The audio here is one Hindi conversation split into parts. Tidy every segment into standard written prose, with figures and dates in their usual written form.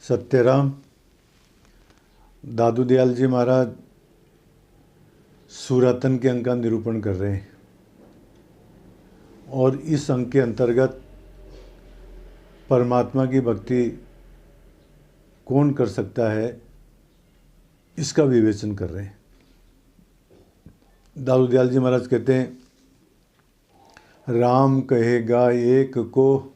सत्यराम दादू दयाल जी महाराज सूरातन के अंक का निरूपण कर रहे हैं और इस अंक के अंतर्गत परमात्मा की भक्ति कौन कर सकता है इसका विवेचन कर रहे हैं। दादू दयाल जी महाराज कहते हैं, राम कहेगा एक को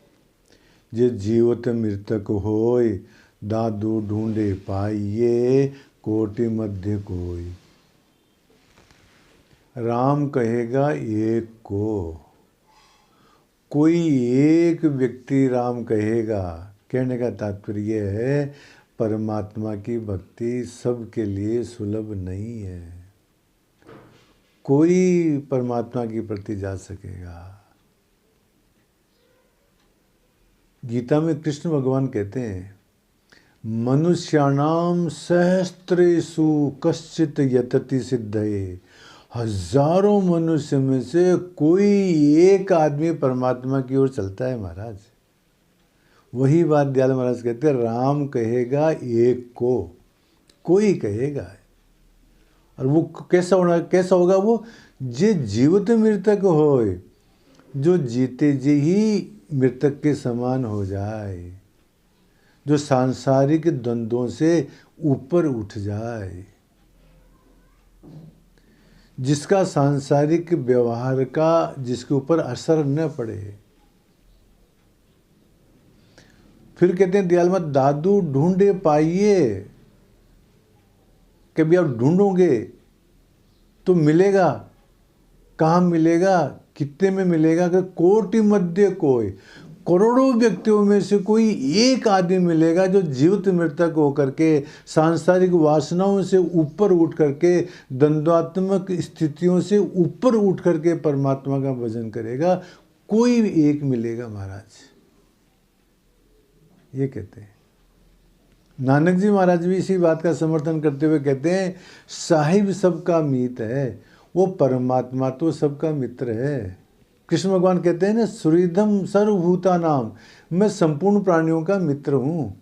जे जीवत मृतक होय, दादू ढूंढे पाइये कोटि मध्य कोई। राम कहेगा एक को, कोई एक व्यक्ति राम कहेगा। कहने का तात्पर्य है परमात्मा की भक्ति सबके लिए सुलभ नहीं है, कोई परमात्मा के प्रति जा सकेगा। गीता में कृष्ण भगवान कहते हैं, मनुष्याणाम सहस्त्रेषु कश्चित यतति सिद्धये। हजारों मनुष्य में से कोई एक आदमी परमात्मा की ओर चलता है महाराज। वही बात दयाल महाराज कहते हैं, राम कहेगा एक को, कोई कहेगा। और वो कैसा होगा वो, जे जीवित मृतक होए, जो जीते जी ही मृतक के समान हो जाए, जो सांसारिक द्वंद्वों से ऊपर उठ जाए, जिसका सांसारिक व्यवहार का जिसके ऊपर असर न पड़े। फिर कहते हैं दयाल महाराज, दादू ढूंढे पाइए। कभी आप ढूंढोगे तो मिलेगा। कहाँ मिलेगा, कितने में मिलेगा? कि कोटि मध्य कोई, करोड़ों व्यक्तियों में से कोई एक आदमी मिलेगा जो जीवित मृतक होकर के सांसारिक वासनाओं से ऊपर उठ करके, द्वंद्वात्मक स्थितियों से ऊपर उठ करके परमात्मा का भजन करेगा। कोई एक मिलेगा महाराज, ये कहते हैं। नानक जी महाराज भी इसी बात का समर्थन करते हुए कहते हैं, साहिब सबका मीत है, वो परमात्मा तो सबका मित्र है। कृष्ण भगवान कहते हैं ना, सुहृदम सर्वभूता नाम, मैं संपूर्ण प्राणियों का मित्र हूँ,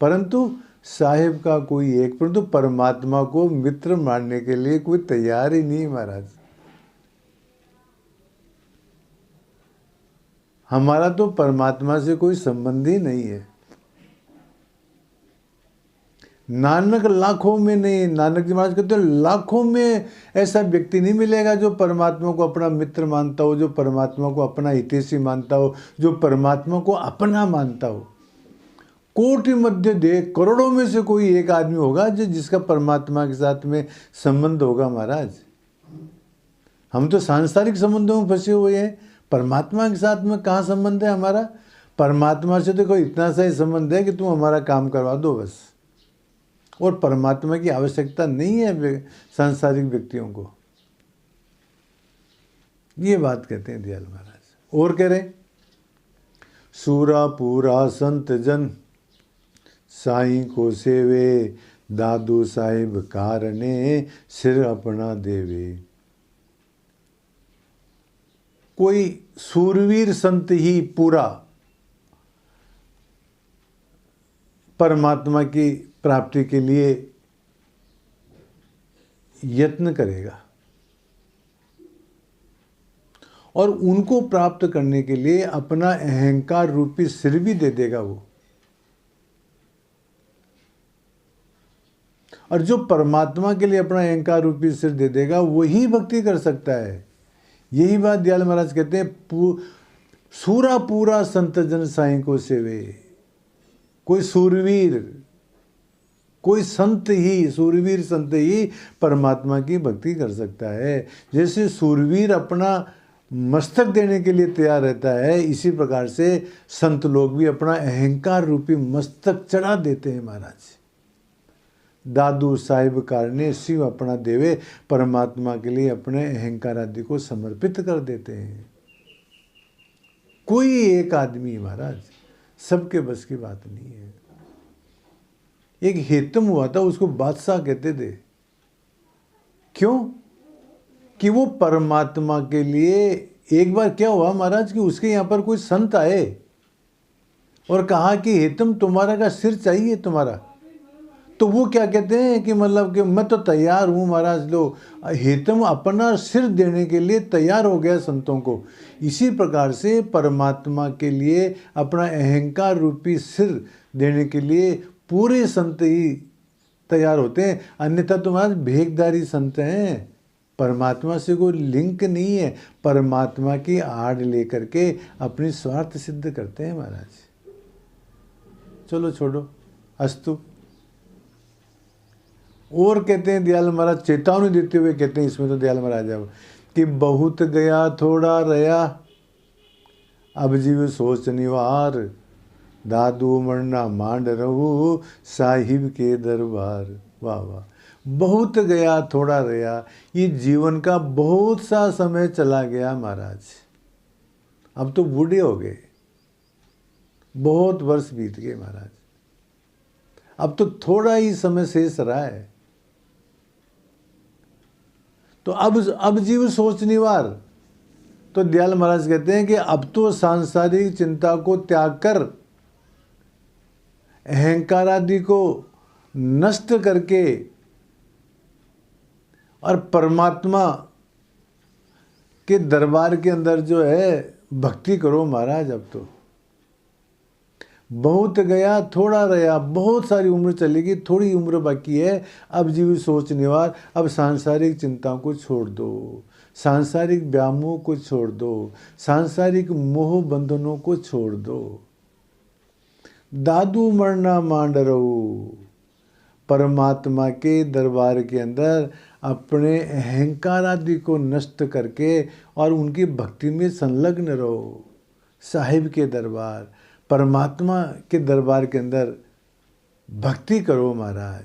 परंतु साहिब का कोई एक, परंतु परमात्मा को मित्र मानने के लिए कोई तैयार ही नहीं महाराज। हमारा तो परमात्मा से कोई संबंध ही नहीं है। नानक लाखों में नहीं, नानक जी महाराज कहते हैं लाखों में ऐसा व्यक्ति नहीं मिलेगा जो परमात्मा को अपना मित्र मानता हो, जो परमात्मा को अपना हितैषी मानता हो, जो परमात्मा को अपना मानता हो। कोटि मध्य दे, करोड़ों में से कोई एक आदमी होगा जो जिसका परमात्मा के साथ में संबंध होगा महाराज। हम तो सांसारिक संबंधों में फंसे हुए हैं, परमात्मा के साथ में कहाँ संबंध है हमारा? परमात्मा से तो कोई इतना सा ही संबंध है कि तुम हमारा काम करवा दो बस, और परमात्मा की आवश्यकता नहीं है सांसारिक व्यक्तियों को। ये बात कहते हैं दयाल महाराज। और कह रहे, सूरा पूरा संत जन साईं को सेवे, दादू साहिब कारणे सिर अपना देवे। कोई सूरवीर संत ही पूरा परमात्मा की प्राप्ति के लिए यत्न करेगा और उनको प्राप्त करने के लिए अपना अहंकार रूपी सिर भी दे देगा वो। और जो परमात्मा के लिए अपना अहंकार रूपी सिर दे देगा वही भक्ति कर सकता है। यही बात दयाल महाराज कहते हैं, सूरा पूरा संत जन साईं को सेवे। कोई सूरवीर, कोई संत ही, सूरवीर संत ही परमात्मा की भक्ति कर सकता है। जैसे सूरवीर अपना मस्तक देने के लिए तैयार रहता है, इसी प्रकार से संत लोग भी अपना अहंकार रूपी मस्तक चढ़ा देते हैं महाराज। दादू साहिब कारणे शिव अपना देवे, परमात्मा के लिए अपने अहंकार आदि को समर्पित कर देते हैं। कोई एक आदमी महाराज, सबके बस की बात नहीं है। एक हेतम हुआ था, उसको बादशाह कहते थे। क्यों? कि वो परमात्मा के लिए, एक बार क्या हुआ महाराज कि उसके यहाँ पर कोई संत आए और कहा कि हेतम तुम्हारा का सिर चाहिए तुम्हारा। तो वो क्या कहते हैं कि मतलब कि मैं तो तैयार हूँ महाराज, लो हेतम अपना सिर देने के लिए तैयार हो गया संतों को। इसी प्रकार से परमात्मा के लिए अपना अहंकार रूपी सिर देने के लिए पूरे संत ही तैयार होते हैं, अन्यथा तो महाराज भेखधारी संत हैं, परमात्मा से कोई लिंक नहीं है, परमात्मा की आड़ लेकर के अपनी स्वार्थ सिद्ध करते हैं महाराज। चलो छोड़ो, अस्तु। और कहते हैं दयाल महाराज चेतावनी देते हुए कहते हैं इसमें तो दयाल महाराज अब कि बहुत गया थोड़ा रहा, अब जीव सोच निवार, दादू मरना मांड रहू साहिब के दरबार। वाह वाह, बहुत गया थोड़ा रहा, ये जीवन का बहुत सा समय चला गया महाराज, अब तो बूढ़े हो गए, बहुत वर्ष बीत गए महाराज, अब तो थोड़ा ही समय शेष रहा है। तो अब जीव सोच निवार, तो दयाल महाराज कहते हैं कि अब तो सांसारिक चिंता को त्याग कर, अहंकार आदि को नष्ट करके और परमात्मा के दरबार के अंदर जो है भक्ति करो महाराज। अब तो बहुत गया थोड़ा रहा, बहुत सारी उम्र चलेगी, थोड़ी उम्र बाकी है, अब जीव सोच निवार, अब सांसारिक चिंताओं को छोड़ दो, सांसारिक व्यामोह को छोड़ दो, सांसारिक मोह बंधनों को छोड़ दो, दादू मरना मांड रहो, परमात्मा के दरबार के अंदर अपने अहंकार आदि को नष्ट करके और उनकी भक्ति में संलग्न रहो। साहिब के दरबार, परमात्मा के दरबार के अंदर भक्ति करो महाराज,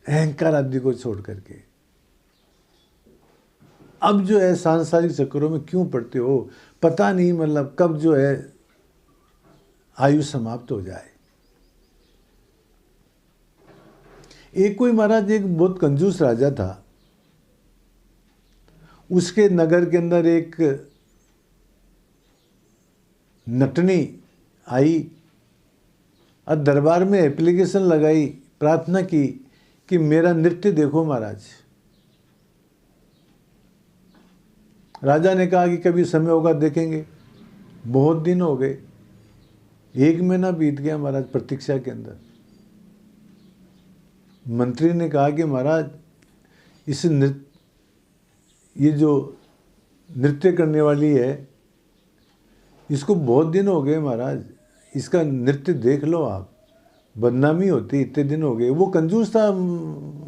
अहंकार आदि को छोड़ करके। अब जो है सांसारिक चक्करों में क्यों पड़ते हो, पता नहीं मतलब कब जो है आयु समाप्त हो जाए। एक कोई महाराज एक बहुत कंजूस राजा था, उसके नगर के अंदर एक नटनी आई और दरबार में एप्लीकेशन लगाई, प्रार्थना की कि मेरा नृत्य देखो महाराज। राजा ने कहा कि कभी समय होगा देखेंगे। बहुत दिन हो गए, 1 महीना बीत गया महाराज प्रतीक्षा के अंदर। मंत्री ने कहा कि महाराज ये जो नृत्य करने वाली है, इसको बहुत दिन हो गए महाराज, इसका नृत्य देख लो आप, बदनामी होती, इतने दिन हो गए। वो कंजूस था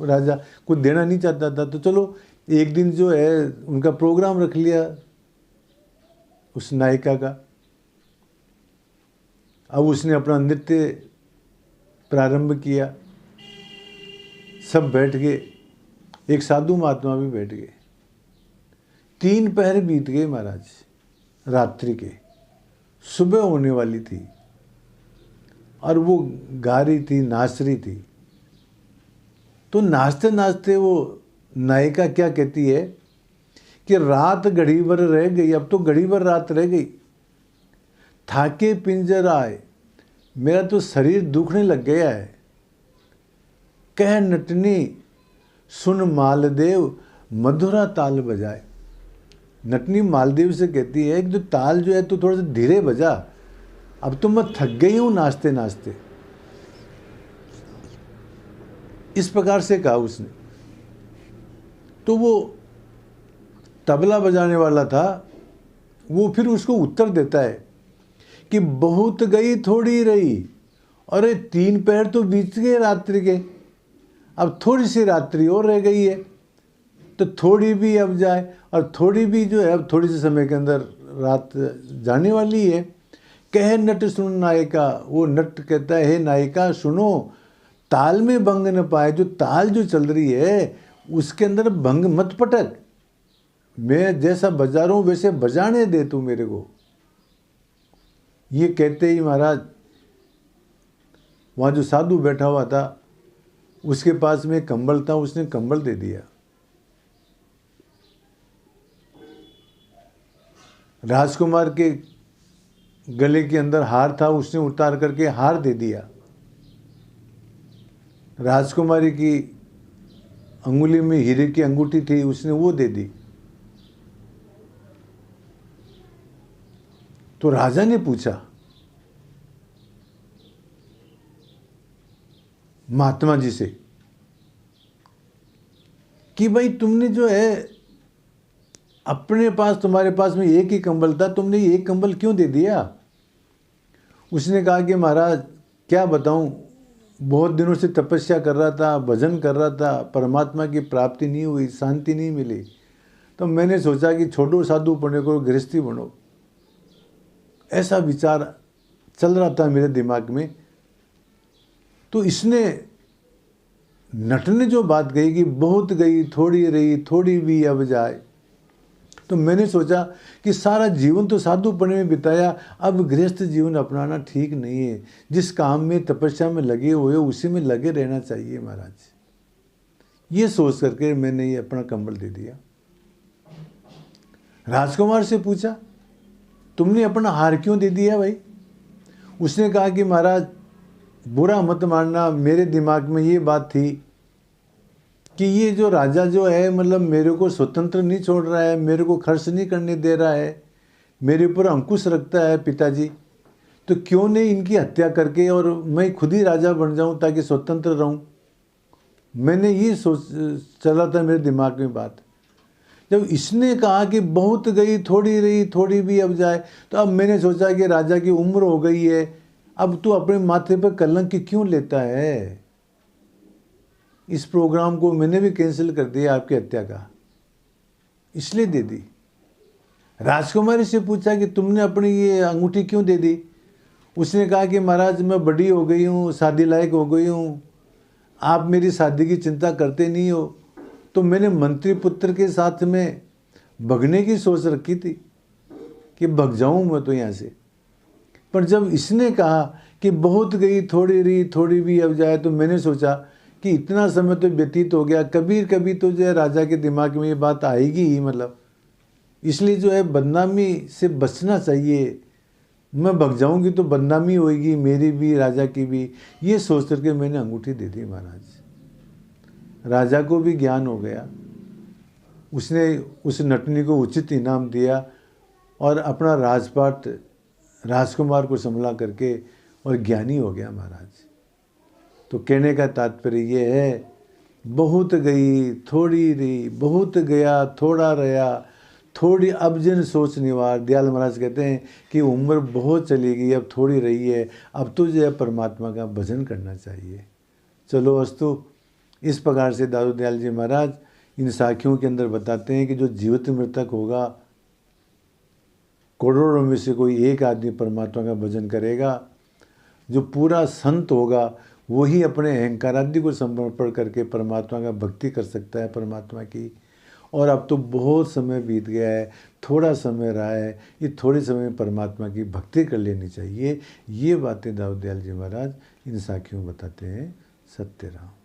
राजा, कुछ देना नहीं चाहता था, तो चलो एक दिन जो है उनका प्रोग्राम रख लिया उस नायिका का। अब उसने अपना नृत्य प्रारंभ किया, सब बैठ गए, एक साधु महात्मा भी बैठ गए। 3 पहर बीत गए महाराज रात्रि के, सुबह होने वाली थी और वो गा रही थी, नाच रही थी। तो नाचते नाचते वो नायिका क्या कहती है कि रात घड़ी भर रह गई, अब तो घड़ी भर रात रह गई, थाके पिंजर आए, मेरा तो शरीर दुखने लग गया है। कह नटनी सुन मालदेव मधुरा ताल बजाए। नटनी मालदेव से कहती है कि जो ताल जो है तो थोड़ा सा धीरे बजा, अब तो मैं थक गई हूं नाचते नाचते। इस प्रकार से कहा उसने। तो वो तबला बजाने वाला था, वो फिर उसको उत्तर देता है कि बहुत गई थोड़ी रही, अरे 3 पहर तो बीत गए रात्रि के, अब थोड़ी सी रात्रि और रह गई है, तो थोड़ी भी अब जाए, और थोड़ी भी जो है अब थोड़ी सी समय के अंदर रात जाने वाली है। कह नट सुन नायिका, वो नट कहता है हे नायिका सुनो, ताल में भंग न पाए, जो ताल जो चल रही है उसके अंदर भंग मत पटक, मैं जैसा बजा रहा हूं वैसे बजाने दे तू मेरे को। ये कहते ही महाराज वहाँ जो साधु बैठा हुआ था उसके पास में कंबल था, उसने कंबल दे दिया। राजकुमार के गले के अंदर हार था, उसने उतार करके हार दे दिया। राजकुमारी की अंगुली में हीरे की अंगूठी थी, उसने वो दे दी। तो राजा ने पूछा महात्मा जी से कि भाई तुमने जो है अपने पास, तुम्हारे पास में एक ही कंबल था, तुमने ये एक कंबल क्यों दे दिया? उसने कहा कि महाराज क्या बताऊं, बहुत दिनों से तपस्या कर रहा था, भजन कर रहा था, परमात्मा की प्राप्ति नहीं हुई, शांति नहीं मिली, तो मैंने सोचा कि छोड़ो साधु पढ़ने को, गृहस्थी बनो। ऐसा विचार चल रहा था मेरे दिमाग में। तो इसने, नट ने जो बात कही कि बहुत गई थोड़ी रही, थोड़ी भी अब जाए, तो मैंने सोचा कि सारा जीवन तो साधुपने में बिताया, अब गृहस्थ जीवन अपनाना ठीक नहीं है। जिस काम में तपस्या में लगे हुए उसी में लगे रहना चाहिए महाराज। ये सोच करके मैंने ये अपना कंबल दे दिया। राजकुमार से पूछा तुमने अपना हार क्यों दे दिया भाई? उसने कहा कि महाराज बुरा मत मानना, मेरे दिमाग में ये बात थी कि ये जो राजा जो है, मतलब मेरे को स्वतंत्र नहीं छोड़ रहा है, मेरे को खर्च नहीं करने दे रहा है, मेरे ऊपर अंकुश रखता है पिताजी, तो क्यों नहीं इनकी हत्या करके और मैं खुद ही राजा बन जाऊं ताकि स्वतंत्र रहूं। मैंने ये सोच चला था मेरे दिमाग में बात। जब इसने कहा कि बहुत गई थोड़ी रही, थोड़ी भी अब जाए, तो अब मैंने सोचा कि राजा की उम्र हो गई है, अब तू अपने माथे पर कलंक क्यों लेता है? इस प्रोग्राम को मैंने भी कैंसिल कर दिया आपकी हत्या का, इसलिए दे दी। राजकुमारी से पूछा कि तुमने अपनी ये अंगूठी क्यों दे दी? उसने कहा कि महाराज मैं बड़ी हो गई हूँ, शादी लायक हो गई हूँ, आप मेरी शादी की चिंता करते नहीं हो, तो मैंने मंत्री पुत्र के साथ में भगने की सोच रखी थी कि भग जाऊँ मैं तो यहाँ से। पर जब इसने कहा कि बहुत गई थोड़ी रही, थोड़ी भी अब जाए, तो मैंने सोचा कि इतना समय तो व्यतीत हो गया, कभी कभी तो जो है राजा के दिमाग में ये बात आएगी ही, मतलब इसलिए जो है बदनामी से बचना चाहिए। मैं भग जाऊंगी तो बदनामी होगी मेरी भी, राजा की भी। ये सोच करके मैंने अंगूठी दे दी महाराज। राजा को भी ज्ञान हो गया, उसने उस नटनी को उचित इनाम दिया और अपना राजपाट राजकुमार को संभला करके और ज्ञानी हो गया महाराज। तो कहने का तात्पर्य ये है, बहुत गई थोड़ी रही, बहुत गया थोड़ा रहा, थोड़ी अब जिन सोच निवार। दयाल महाराज कहते हैं कि उम्र बहुत चली गई, अब थोड़ी रही है, अब तो जो है परमात्मा का भजन करना चाहिए। चलो अस्तु। इस प्रकार से दादू दयाल जी महाराज इन साखियों के अंदर बताते हैं कि जो जीवित मृतक होगा, करोड़ों में से कोई एक आदमी परमात्मा का भजन करेगा। जो पूरा संत होगा वही अपने अहंकार आदि को समर्पण करके परमात्मा का भक्ति कर सकता है, परमात्मा की। और अब तो बहुत समय बीत गया है, थोड़ा समय रहा है, ये थोड़े समय में परमात्मा की भक्ति कर लेनी चाहिए। ये बातें दाऊद दयाल जी महाराज इन साखियों बताते हैं। सत्य राम।